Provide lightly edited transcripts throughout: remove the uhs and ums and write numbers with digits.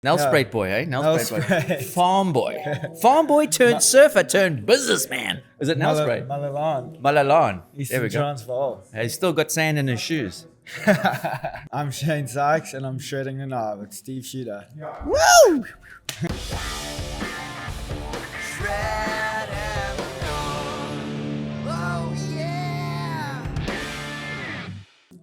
Nelspruit boy, eh? Nelspruit boy. Nelspruit. Farm boy. Farm boy turned surfer turned businessman. Is it Nelspruit? Malalan. Malalan. There Eastern we go. Transvaal. He's still got sand in his shoes. I'm Shane Sykes and I'm shredding the knob with Steve Shooter. Woo!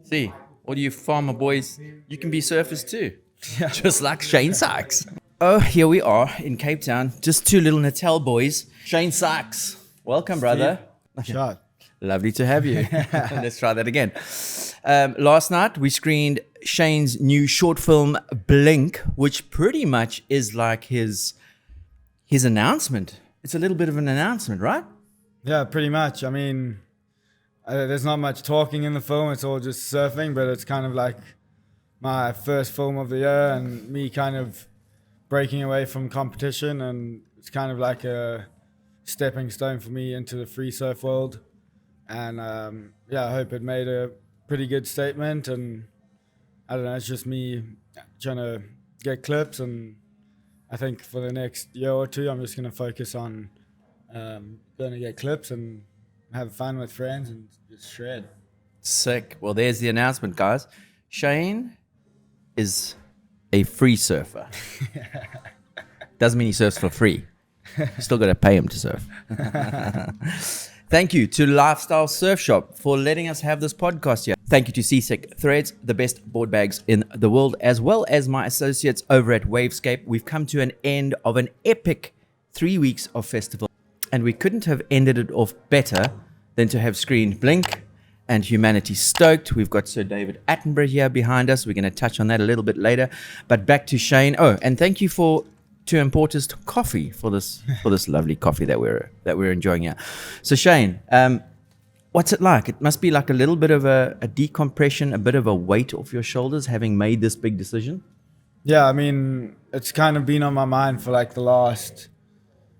See, all you farmer boys, you can be surfers too. Just like Shane Sykes. Oh, here we are in Cape Town. Just two little Natal boys. Shane Sykes. Welcome, brother. Shot. Lovely to have you. Let's try that again. Last night, we screened Shane's new short film, Blink, which pretty much is like his announcement. It's a little bit of an announcement, right? Yeah, pretty much. I mean, there's not much talking in the film. It's all just surfing, but it's kind of like my first film of the year and me kind of breaking away from competition. And it's kind of like a stepping stone for me into the free surf world. And I hope it made a pretty good statement. And I don't know, it's just me trying to get clips. And I think for the next year or two, I'm just going to focus on going to get clips and have fun with friends and just shred. Sick. Well, there's the announcement, guys. Shane is a free surfer. Doesn't mean he surfs for free. You still got to pay him to surf. Thank you to Lifestyle Surf Shop for letting us have this podcast here. Thank you to Seasick Threads, the best board bags in the world, as well as my associates over at Wavescape. We've come to an end of an epic 3 weeks of festival, and we couldn't have ended it off better than to have screened Blink and Humanity Stoked. We've got Sir David Attenborough here behind us. We're going to touch on that a little bit later. But back to Shane. Oh, and thank you to Importers Coffee for this lovely coffee that we're enjoying here. So Shane, what's it like? It must be like a little bit of a decompression, a bit of a weight off your shoulders, having made this big decision. Yeah, I mean, it's kind of been on my mind for like the last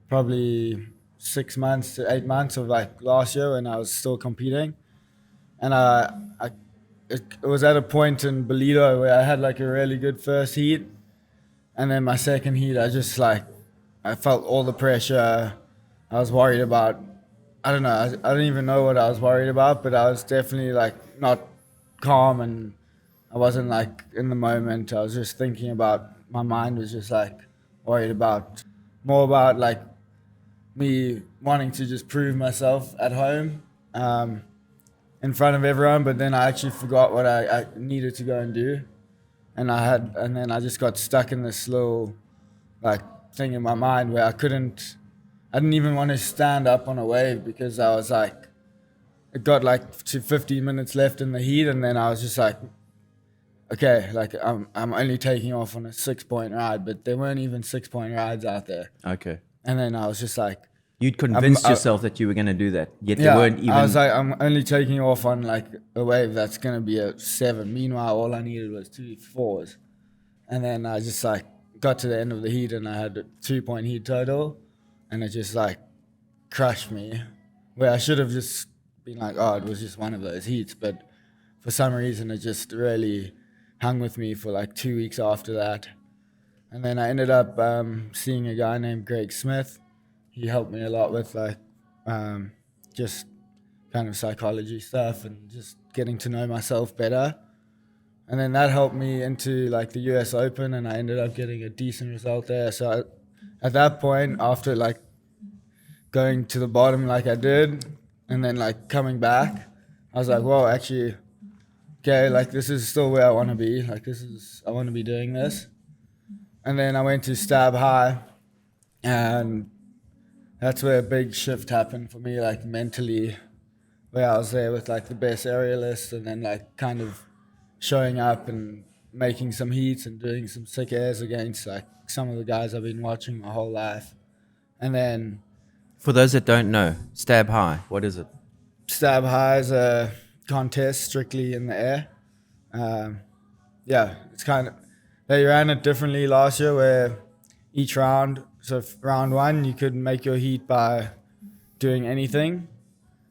probably 6 months to 8 months of like last year when I was still competing. And it was at a point in Bolito where I had like a really good first heat. And then my second heat, I felt all the pressure. I was worried about, I don't know, I don't even know what I was worried about, but I was definitely like not calm and I wasn't like in the moment. I was just thinking about, my mind was just like worried about, more about like me wanting to just prove myself at home in front of everyone, but then I actually forgot what I needed to go and do. And then I just got stuck in this little like thing in my mind where I didn't even want to stand up on a wave because I was like, it got like to 15 minutes left in the heat, and then I was just like, okay, like I'm only taking off on a 6-point ride, but there weren't even 6-point rides out there. Okay. And then I was just like, you'd convinced yourself that you were going to do that, yet there weren't even. I was like, I'm only taking off on like a wave that's going to be a 7. Meanwhile, all I needed was 2 4s. And then I just like got to the end of the heat and I had a 2-point heat total, and it just like crushed me. Where I should have just been like, oh, it was just one of those heats. But for some reason, it just really hung with me for like 2 weeks after that. And then I ended up seeing a guy named Greg Smith. He helped me a lot with like just kind of psychology stuff and just getting to know myself better. And then that helped me into like the US Open, and I ended up getting a decent result there. So at that point, after like going to the bottom like I did and then like coming back, I was like, whoa, actually, okay, like this is still where I want to be. Like I want to be doing this. And then I went to Stab High, and that's where a big shift happened for me, like mentally, where I was there with like the best aerialists and then like kind of showing up and making some heats and doing some sick airs against like some of the guys I've been watching my whole life. And then, for those that don't know, Stab High, what is it? Stab High is a contest strictly in the air. It's kind of, they ran it differently last year where each round, so round 1, you could make your heat by doing anything.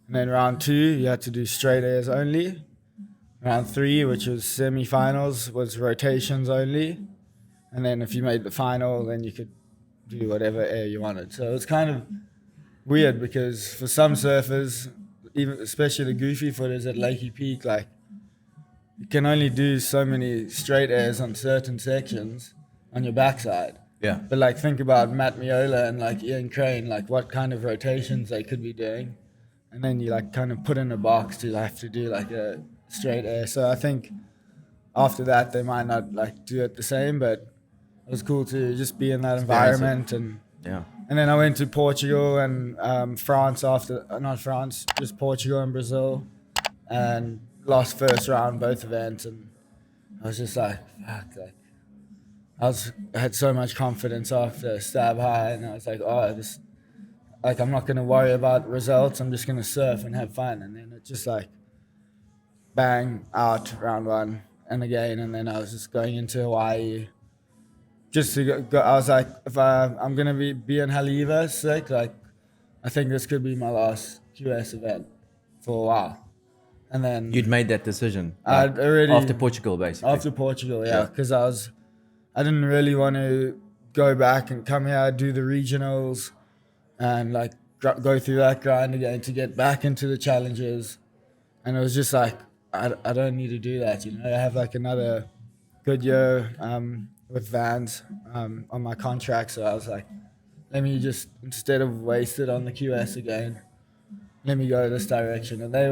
And then round 2, you had to do straight airs only. Round 3, which was semi-finals, was rotations only. and then if you made the final, then you could do whatever air you wanted. So it was kind of weird because for some surfers, even especially the goofy footers at Lakey Peak, like you can only do so many straight airs on certain sections on your backside. Yeah. But like think about Matt Miola and like Ian Crane, like what kind of rotations they could be doing, and then you like kind of put in a box to have to do like a straight air. So I think after that they might not like do it the same, but it was cool to just be in that environment. And then I went to Portugal and France after, not France, just Portugal and Brazil, and lost first round both events. And I was just like, fuck, like I had so much confidence after Stab High, and I was like, oh, this, like I'm not gonna worry about results. I'm just gonna surf and have fun. And then it just like bang out round one and again, and then I was just going into Hawaii. Just to go, I was like, if I'm gonna be in Haleiwa, sick. Like, I think this could be my last QS event for a while. And then You'd made that decision. I'd already after Portugal, basically. After Portugal, yeah, because I didn't really want to go back and come here, do the regionals, and like go through that grind again to get back into the challenges. And it was just like, I don't need to do that, you know. I have like another good year with Vans on my contract, so I was like, let me just, instead of waste it on the QS again, let me go this direction. And they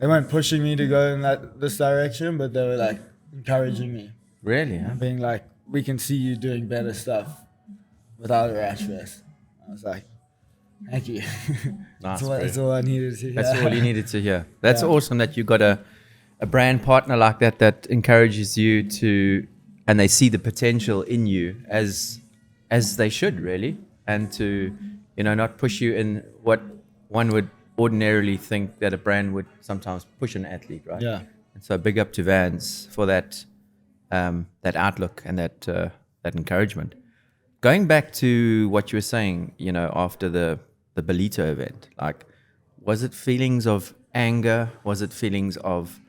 weren't pushing me to go in this direction, but they were like encouraging me. Really? Huh? And being like, we can see you doing better stuff without a rash vest. I was like, thank you. That's all I needed to hear. That's all you needed to hear. That's awesome that you got a brand partner like that encourages you to, and they see the potential in you as they should, really, and to, you know, not push you in what one would ordinarily think that a brand would sometimes push an athlete, right? Yeah. And so big up to Vans for that outlook and that encouragement. Going back to what you were saying, you know, after the Belito event, like, was it feelings of anger? Was it feelings of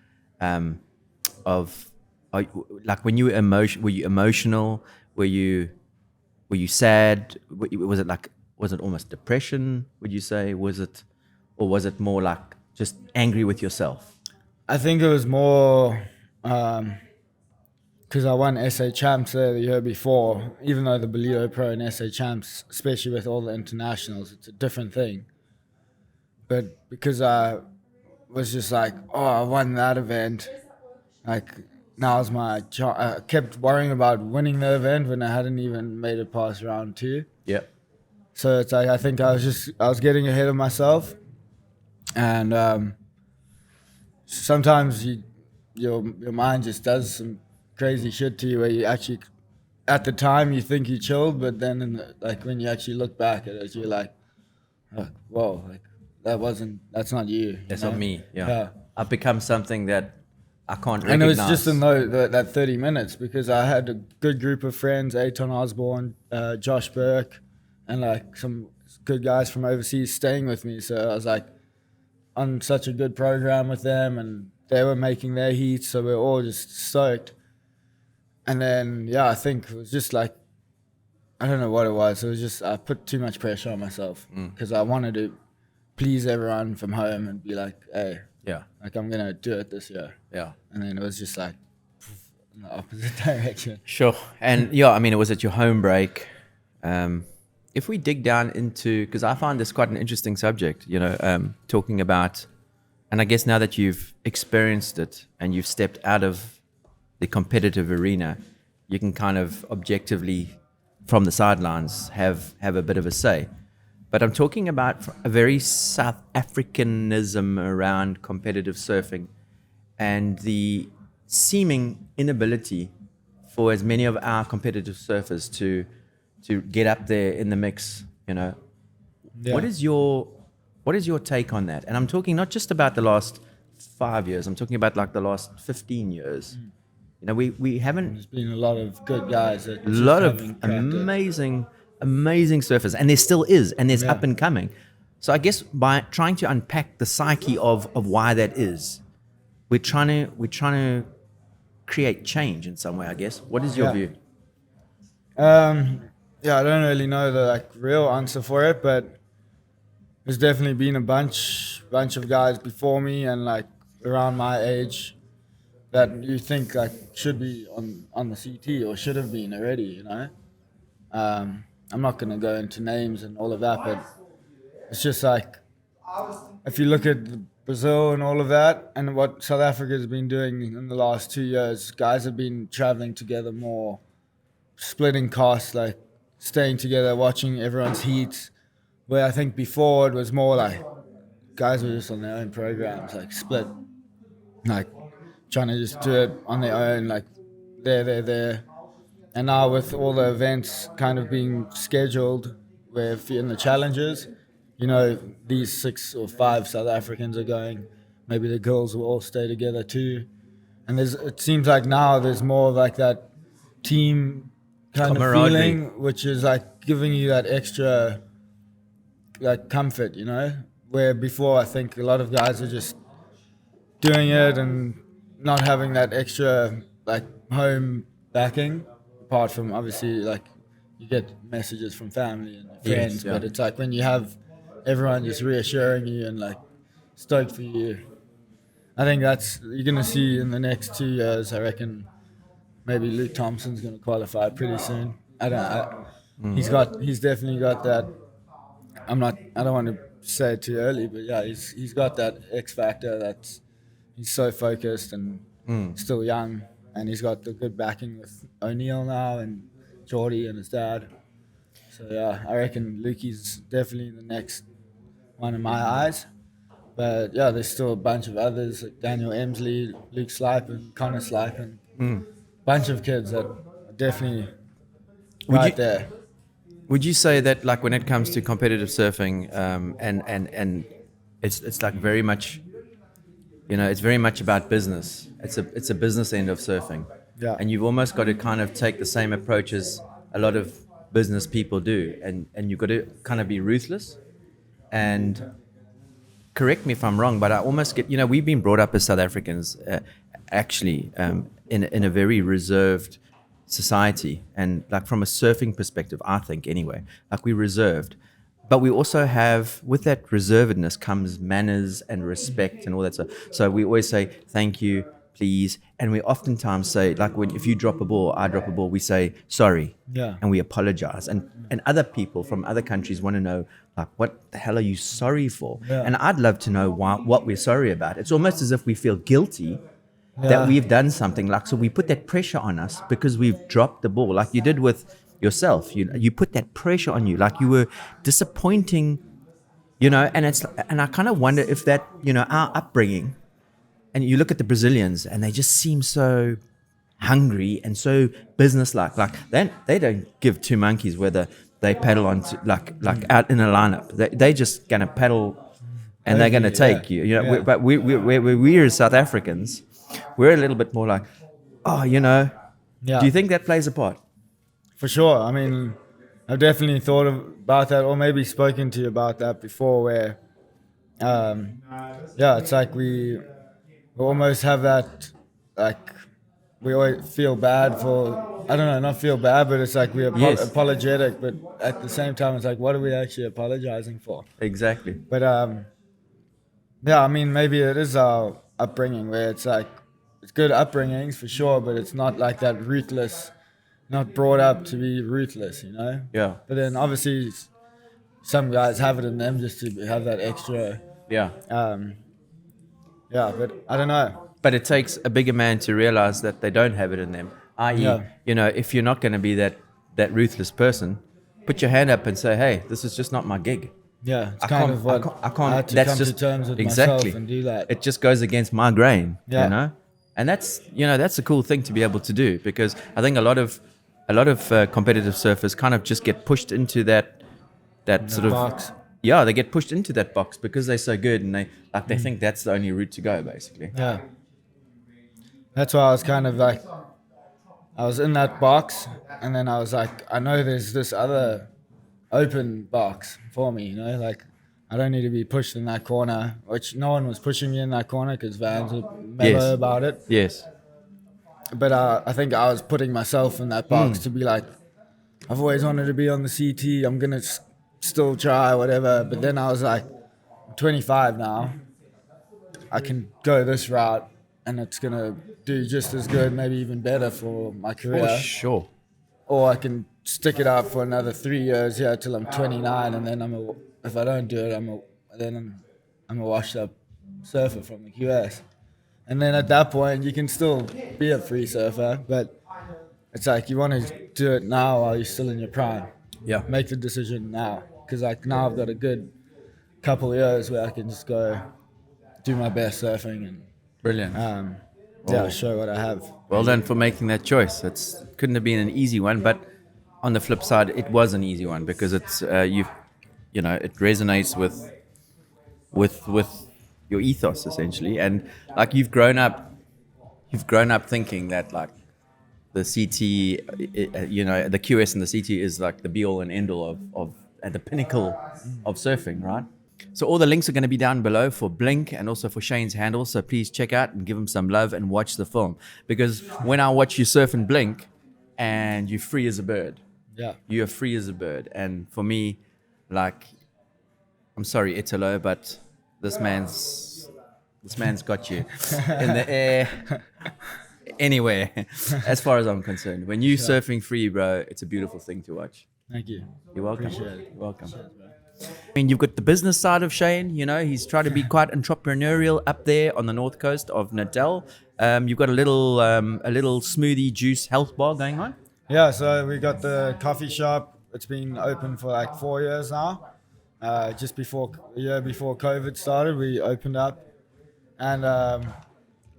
like when you were were you emotional? Were you sad? Was it almost depression? Would you say? Was it more like just angry with yourself? I think it was more because I won SA Champs there the year before. Even though the Belito Pro and SA Champs, especially with all the internationals, it's a different thing. But because I was just like, oh, I won that event, like now's my chance. I kept worrying about winning the event when I hadn't even made it past round 2. Yeah. So it's like I think I was getting ahead of myself, and sometimes your mind just does some crazy shit to you where you actually, at the time you think you chilled, but then like when you actually look back at it, you're like, oh, whoa, like that's not you. That's know? not me. Yeah. I've become something that I can't recognize. And it was just in that 30 minutes because I had a good group of friends, Aton Osborne, Josh Burke, and like some good guys from overseas staying with me. So I was like on such a good program with them, and they were making their heat, so we were all just stoked. And then, yeah, I think it was just like, I don't know what it was. It was just, I put too much pressure on myself because I wanted to please everyone from home and be like, hey, yeah, like I'm going to do it this year. Yeah. And then it was just like in the opposite direction. Sure. And yeah, I mean, it was at your home break. If we dig down into, because I find this quite an interesting subject, you know, talking about, and I guess now that you've experienced it and you've stepped out of the competitive arena, you can kind of objectively, from the sidelines, have a bit of a say. But I'm talking about a very South Africanism around competitive surfing and the seeming inability for as many of our competitive surfers to get up there in the mix, you know. Yeah. What is your take on that? And I'm talking not just about the last 5 years, I'm talking about like the last 15 years. You know, we haven't... There's been a lot of good guys. A lot of amazing surfers. And there still is, and there's up and coming. So I guess by trying to unpack the psyche of why that is, we're trying to create change in some way, I guess. What is your view? Yeah, I don't really know the like real answer for it, but there's definitely been a bunch of guys before me and like around my age that you think like should be on the CT or should have been already. You know, I'm not gonna go into names and all of that, but it's just like if you look at Brazil and all of that, and what South Africa has been doing in the last 2 years, guys have been traveling together more, splitting costs, like staying together, watching everyone's heats. Where I think before it was more like guys were just on their own programs, like split, like trying to just do it on their own, like there. And now with all the events kind of being scheduled, where if you're in the challenges, you know, these 6 or 5 South Africans are going. Maybe the girls will all stay together too. And it seems like now there's more of like that team kind of Camaraderie. feeling, which is like giving you that extra like comfort, you know. Where before I think a lot of guys are just doing it and not having that extra like home backing, apart from obviously like you get messages from family and friends, Yes, yeah. but it's like when you have everyone just reassuring you and like stoked for you. I think that's you're gonna see in the next 2 years. I reckon maybe Luke Thompson's gonna qualify pretty soon. I don't. He's definitely got that. I don't want to say it too early, but yeah, he's got that X factor. He's so focused and still young, and he's got the good backing with O'Neill now and Geordie and his dad. So yeah, I reckon Lukey's definitely the next one in my eyes. But yeah, there's still a bunch of others like Daniel Emsley, Luke Slipe, and Connor Slipe, and bunch of kids that are definitely Would right you- there. Would you say that, like, when it comes to competitive surfing, and it's like very much, it's very much about business. It's a business end of surfing, Yeah. and you've almost got to kind of take the same approach as a lot of business people do, and you've got to kind of be ruthless. And correct me if I'm wrong, but I almost get, we've been brought up as South Africans, actually, in a very reserved society, and like from a surfing perspective, I think anyway, like we're reserved, but we also have, with that reservedness comes manners and respect and all that stuff. So we always say thank you, please, and we oftentimes say, like, if you drop a ball, I drop a ball, we say sorry, Yeah. and we apologize, and other people from other countries want to know, like, what the hell are you sorry for? Yeah. And I'd love to know what we're sorry about. It's almost as if we feel guilty Yeah. that we've done something, like, so we put that pressure on us because we've dropped the ball, like you did with yourself. You put that pressure on you, like you were disappointing, and I kind of wonder if that, our upbringing, and you look at the Brazilians and they just seem so hungry and so businesslike, like they don't give two monkeys whether they paddle on to, like out in a lineup. They just gonna paddle and they're gonna take you, Yeah. but we're as South Africans, we're a little bit more like, Yeah. do you think that plays a part? For sure. I mean, I've definitely thought about that, or maybe spoken to you about that before. Where, yeah, it's like we almost have that, like, we always feel bad for. I don't know, not feel bad, but it's like we're Yes. apologetic, but at the same time, it's like, what are we actually apologizing for? Exactly. But yeah, I mean, maybe it is our upbringing where it's like it's good upbringings for sure, but it's not like that ruthless, not brought up to be ruthless, you know. Yeah. But then obviously some guys have it in them just to have that extra. Yeah. Yeah, but I don't know. But it takes a bigger man to realize that they don't have it in them. I.e., Yeah. if you're not going to be that ruthless person, put your hand up and say, "Hey, this is just not my gig. Yeah, it's I kind can't. of what I can't. I had to that's come just to terms with exactly. myself and do that. It just goes against my grain. Yeah. And that's a cool thing to be able to do, because I think a lot of competitive surfers kind of just get pushed into that sort of box. Yeah, they get pushed into that box because they're so good, and they think that's the only route to go, basically. Yeah. That's why I was kind of like, I was in that box, and then I was like, I know there's this other open box for me, you know, like I don't need to be pushed in that corner, which no one was pushing me in that corner because Vans were mellow Yes. about it. Yes. But I think I was putting myself in that box to be like, I've always wanted to be on the CT. I'm gonna still try whatever. But then I was like, I'm 25 now. I can go this route, and it's gonna do just as good, maybe even better for my career. For sure. Or I can stick it out for another 3 years here till I'm 29, and then if I don't do it, I'm a washed up surfer from the QS. And then at that point, you can still be a free surfer, but it's like you want to do it now while you're still in your prime. Yeah. Make the decision now, because like now I've got a good couple of years where I can just go do my best surfing and Brilliant. show what I have. Well done for making that choice. It couldn't have been an easy one, but on the flip side, it was an easy one because it's it resonates with your ethos essentially, and like you've grown up thinking that like the CT, the QS and the CT is like the be all and end all of at the pinnacle of surfing, right? So all the links are going to be down below for Blink and also for Shane's handle. So please check out and give him some love and watch the film. Because when I watch you surf and Blink, and you're free as a bird. Yeah. You're free as a bird. And for me, like, I'm sorry, Italo, but this man's got you in the air, anywhere, as far as I'm concerned. When you're surfing free, bro, it's a beautiful thing to watch. Thank you. You're welcome. Appreciate it. You're welcome. I mean, you've got the business side of Shane. You know, he's trying to be quite entrepreneurial up there on the north coast of Natal. You've got a little smoothie juice health bar going on. Yeah, so we got the coffee shop. It's been open for like 4 years now. A year before COVID started, we opened up. And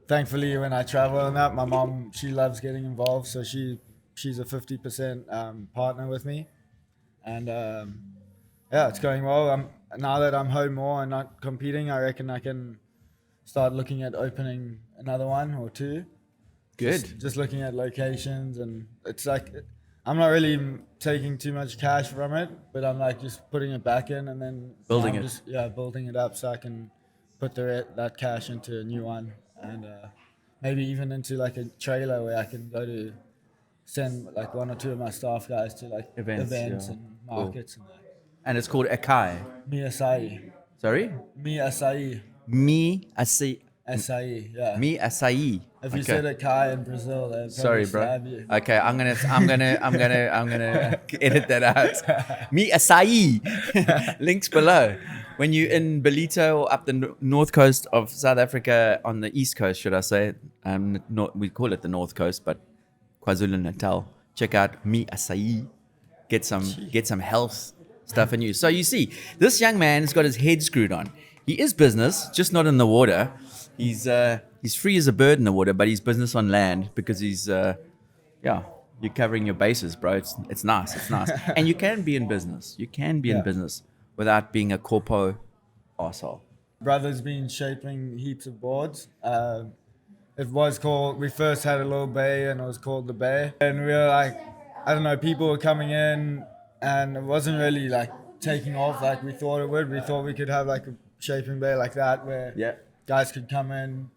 thankfully, when I travel and that, my mom, she loves getting involved. So she's a 50% partner with me. And yeah, it's going well. Now that I'm home more and not competing, I reckon I can start looking at opening another one or two. Good. Just looking at locations, and it's like I'm not really taking too much cash from it, but I'm like just putting it back in and then Building it. Building it up so I can put that cash into a new one, and maybe even into like a trailer where I can go to send like one or two of my staff guys to like events yeah. and markets. Cool. And it's called Akai. Mi Acai. Sorry? Mi Acai. Mi Acai. Acai, yeah. Mi Acai. If you said Akai in Brazil, they'd Sorry, bro. stab you. Okay, I'm gonna edit that out. Mi Acai. Links below. When you're in Belito or up the north coast of South Africa, on the east coast, should I say? We call it the north coast, but KwaZulu-Natal. Check out Mi Acai. Get some health stuff in you. So you see, this young man's got his head screwed on. He is business, just not in the water. He's free as a bird in the water, but he's business on land because he's you're covering your bases, bro. It's nice. It's nice. And you can be in business. You can be in business without being a corpo arsehole. Brother's been shaping heaps of boards. It was called, we first had a little bay and it was called the Bay. And we were like, I don't know, people were coming in and it wasn't really like taking off like we thought it would. We thought we could have like a shaping bay like that where guys could come in,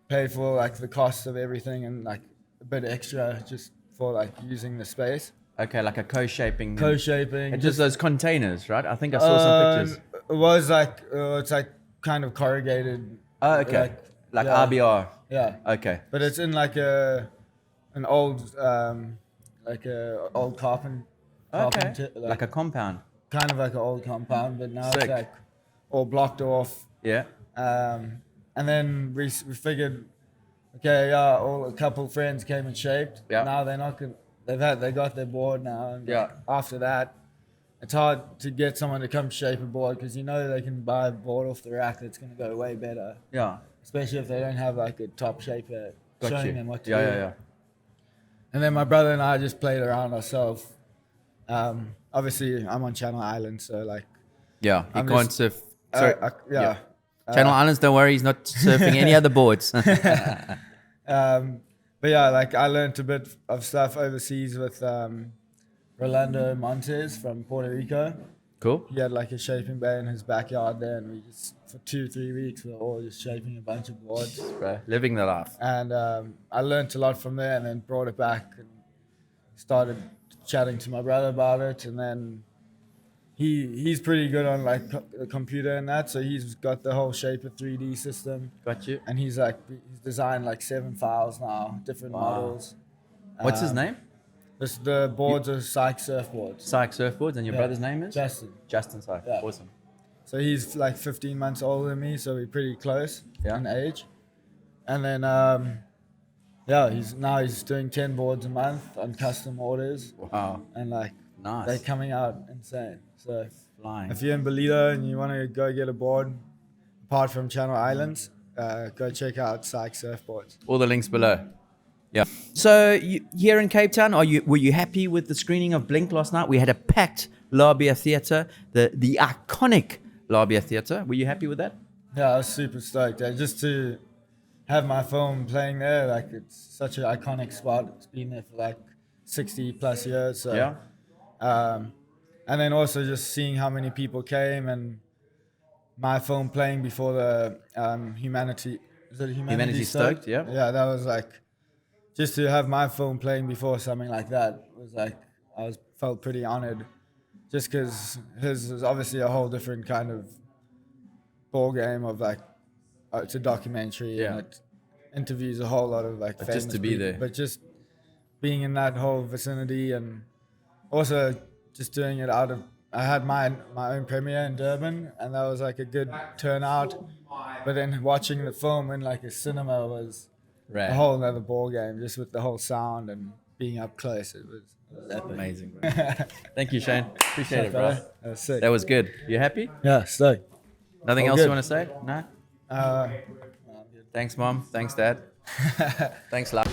pay for like the cost of everything and like a bit extra just for like using the space. Okay, like a co-shaping. Co-shaping. Just those containers, right? I think I saw some pictures. It was like, it's like kind of corrugated. Oh, okay. Like RBR. Yeah. Okay. But it's in like an old, old carpenter. Like a compound. Kind of like an old compound, but now Sick. it's like all blocked off. Yeah. And then we figured, okay, a couple friends came and shaped. Yeah. Now they're not gonna. They got their board now. And Yeah. After that, it's hard to get someone to come shape a board because you know they can buy a board off the rack that's gonna go way better. Yeah. Especially if they don't have like a top shaper showing them what to do. Yeah. And then my brother and I just played around ourselves. Obviously, I'm on Channel Islands, so like. Yeah, he I'm can't just- surf. Sorry. Yeah. Channel Islands, don't worry, he's not surfing any other boards. But yeah, like I learned a bit of stuff overseas with Rolando Montes from Puerto Rico. Cool. He had like a shaping bay in his backyard there, and we just for 2-3 weeks we were all just shaping a bunch of boards. Bro, living the life. And I learned a lot from there, and then brought it back and started chatting to my brother about it, and then he's pretty good on like the computer and that, so he's got the whole Shaper 3D system, Got you. and he's designed like 7 files now, different models. What's his name? The boards are Sykes surfboards. Sykes Surfboards, and your Yeah. brother's name is? Justin. Justin Sykes. Yeah. Awesome. So he's like 15 months older than me, so we're pretty close Yeah. in age. And then he's doing 10 boards a month on custom orders, Wow. and like Nice. they're coming out insane. So Flying. if you're in Bolito and you want to go get a board, apart from Channel Islands, go check out Sykes surfboards. All the links below. Yeah. So here in Cape Town, were you happy with the screening of Blink last night? We had a packed Labia Theatre, the iconic Labia Theatre. Were you happy with that? Yeah, I was super stoked. Just to have my film playing there, like it's such an iconic spot. It's been there for like 60 plus years. So, Yeah. And then also just seeing how many people came, and my film playing before the Humanity Stoked, yeah. Yeah, that was like, just to have my film playing before something like that was like, felt pretty honored, just because his is obviously a whole different kind of ball game of like, it's a documentary, Yeah. and it interviews a whole lot of like But just famous to be people, there. but just being in that whole vicinity, and also just doing it out of, I had my own premiere in Durban, and that was like a good turnout, but then watching the film in like a cinema was Right. a whole other ball game, just with the whole sound and being up close. It was epic. Amazing, bro. Thank you, Shane. Appreciate it, bro. That was sick. That was good. You happy? Yeah, stoked. Nothing All else good. you want to say? No? Uh, Thanks, Mom. Thanks, Dad. Thanks, love.